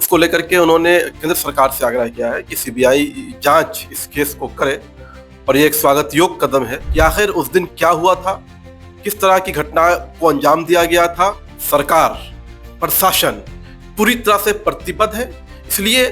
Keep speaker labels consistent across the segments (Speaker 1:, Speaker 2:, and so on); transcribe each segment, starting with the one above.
Speaker 1: उसको लेकर के उन्होंने केंद्र सरकार से आग्रह किया है कि सीबीआई जांच इस केस को करे और ये एक स्वागत योग्य कदम है कि आखिर उस दिन क्या हुआ था, किस तरह की घटना को अंजाम दिया गया था। सरकार, प्रशासन पूरी तरह से प्रतिबद्ध है, इसलिए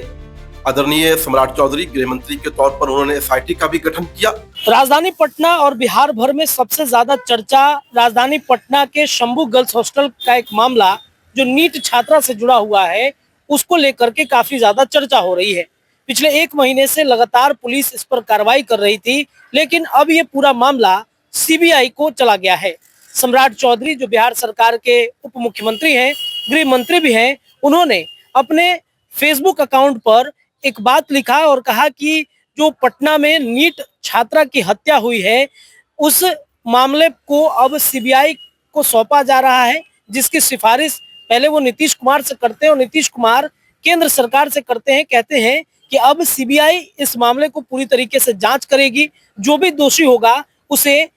Speaker 1: आदरणीय सम्राट चौधरी गृह मंत्री के तौर पर उन्होंने एसआईटी का भी गठन किया।
Speaker 2: राजधानी पटना और बिहार भर में सबसे ज्यादा चर्चा राजधानी पटना के शंभू गर्ल्स हॉस्टल का एक मामला जो नीट छात्रा से जुड़ा हुआ है उसको लेकर के काफी ज्यादा चर्चा हो रही है। पिछले एक महीने से लगातार पुलिस इस पर कार्रवाई कर रही थी, लेकिन अब ये पूरा मामला सीबीआई को चला गया है। सम्राट चौधरी जो बिहार सरकार के उप मुख्यमंत्री हैं, गृह मंत्री भी हैं, उन्होंने अपने फेसबुक अकाउंट पर एक बात लिखा और कहा कि जो पटना में नीट छात्रा की हत्या हुई है उस मामले को अब सीबीआई को सौंपा जा रहा है, जिसकी सिफारिश पहले वो नीतीश कुमार से करते हैं और नीतीश कुमार केंद्र सरकार से करते हैं। कहते हैं कि अब सीबीआई इस मामले को पूरी तरीके से जांच करेगी, जो भी दोषी होगा उसे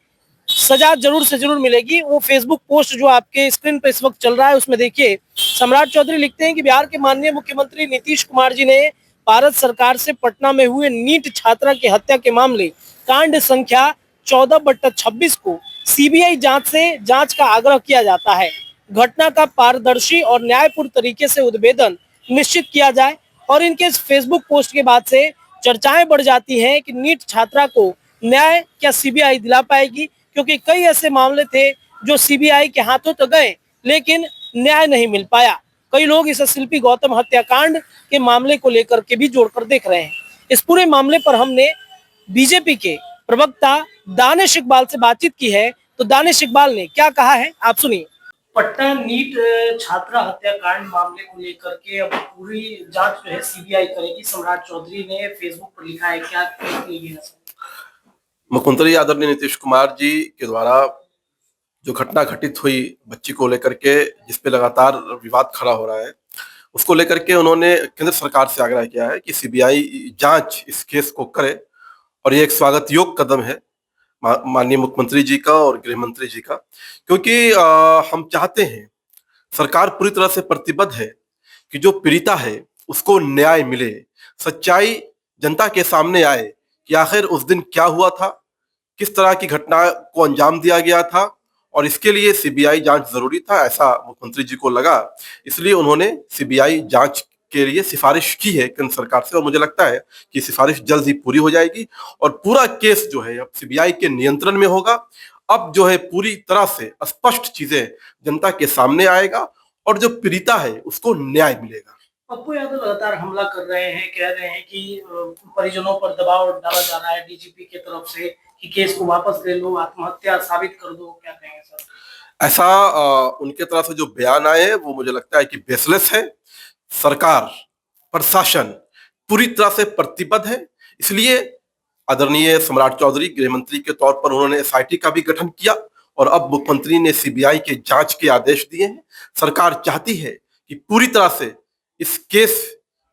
Speaker 2: सजा जरूर से जरूर मिलेगी। वो फेसबुक पोस्ट जो आपके स्क्रीन पर इस वक्त चल रहा है उसमें देखिए, सम्राट चौधरी लिखते हैं कि बिहार के माननीय मुख्यमंत्री नीतीश कुमार जी ने भारत सरकार से पटना में हुए नीट छात्रा की हत्या के मामले कांड संख्या 14/26 को सीबीआई जांच का आग्रह किया जाता है। घटना का पारदर्शी और न्यायपूर्ण तरीके से उद्भेदन निश्चित किया जाए। और इनके इस फेसबुक पोस्ट के बाद से चर्चाएं बढ़ जाती हैं कि नीट छात्रा को न्याय क्या सीबीआई दिला पाएगी, क्योंकि कई ऐसे मामले थे जो सीबीआई के हाथों तो गए लेकिन न्याय नहीं मिल पाया। कई लोग इस शिल्पी गौतम हत्याकांड के मामले को लेकर के भी जोड़कर देख रहे हैं। इस पूरे मामले पर हमने बीजेपी के प्रवक्ता दानिश इकबाल से बातचीत की है, तो दानिश इकबाल ने क्या कहा है आप सुनिए। पटना नीट छात्रा हत्याकांड मामले को लेकर के अब पूरी जांच जो है सीबीआई करेगी, सम्राट चौधरी ने फेसबुक पर लिखा है, क्या कहेंगे?
Speaker 1: मुख्यमंत्री आदरणीय नीतीश कुमार जी के द्वारा जो घटना घटित हुई बच्ची को लेकर के, जिस पे लगातार विवाद खड़ा हो रहा है, उसको लेकर के उन्होंने केंद्र सरकार से आग्रह किया है कि सीबीआई जांच इस केस को करे और ये एक स्वागत योग्य कदम है माननीय मुख्यमंत्री जी का और गृह मंत्री जी का, क्योंकि हम चाहते हैं, सरकार पूरी तरह से प्रतिबद्ध है कि जो पीड़िता है उसको न्याय मिले, सच्चाई जनता के सामने आए कि आखिर उस दिन क्या हुआ था, किस तरह की घटना को अंजाम दिया गया था, और इसके लिए सीबीआई जांच जरूरी था, ऐसा मुख्यमंत्री जी को लगा। इसलिए उन्होंने सीबीआई जांच के लिए सिफारिश की है केंद्र सरकार से, और मुझे लगता है कि सिफारिश जल्द ही पूरी हो जाएगी और पूरा केस जो है अब सीबीआई के नियंत्रण में होगा। अब जो है पूरी तरह से स्पष्ट चीजें जनता के सामने आएगा और जो पीड़िता है उसको न्याय मिलेगा।
Speaker 2: पप्पू यादव लगातार हमला कर रहे हैं, कह रहे हैं कि परिजनों पर दबाव डाला जा रहा है डीजीपी की तरफ से कि केस को वापस ले लो, आत्महत्या साबित कर दो, क्या कहेंगे सर?
Speaker 1: ऐसा उनके तरफ से जो बयान आए हैं वो मुझे लगता है कि बेसलेस है। सरकार, प्रशासन पूरी तरह से प्रतिबद्ध है, इसलिए आदरणीय सम्राट चौधरी गृह मंत्री के तौर पर उन्होंने एसआईटी का भी गठन किया और अब मुख्यमंत्री ने सीबीआई के जांच के आदेश दिए हैं। सरकार चाहती है कि पूरी तरह से इस केस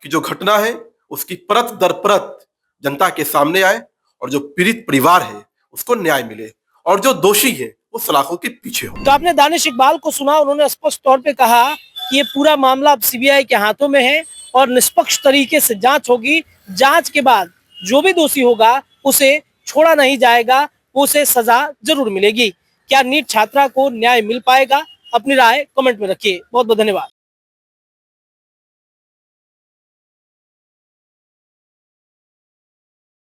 Speaker 1: की जो घटना है उसकी परत दर परत जनता के सामने आए और जो पीड़ित परिवार है उसको न्याय मिले और जो दोषी है वो सलाखों के पीछे हो।
Speaker 2: तो आपने दानिश इकबाल को सुना, उन्होंने स्पष्ट तौर पे कहा कि ये पूरा मामला अब सीबीआई के हाथों में है और निष्पक्ष तरीके से जांच होगी। जांच के बाद जो भी दोषी होगा उसे छोड़ा नहीं जाएगा, उसे सजा जरूर मिलेगी। क्या नीट छात्रा को न्याय मिल पाएगा? अपनी राय कमेंट में रखिए। बहुत बहुत धन्यवाद।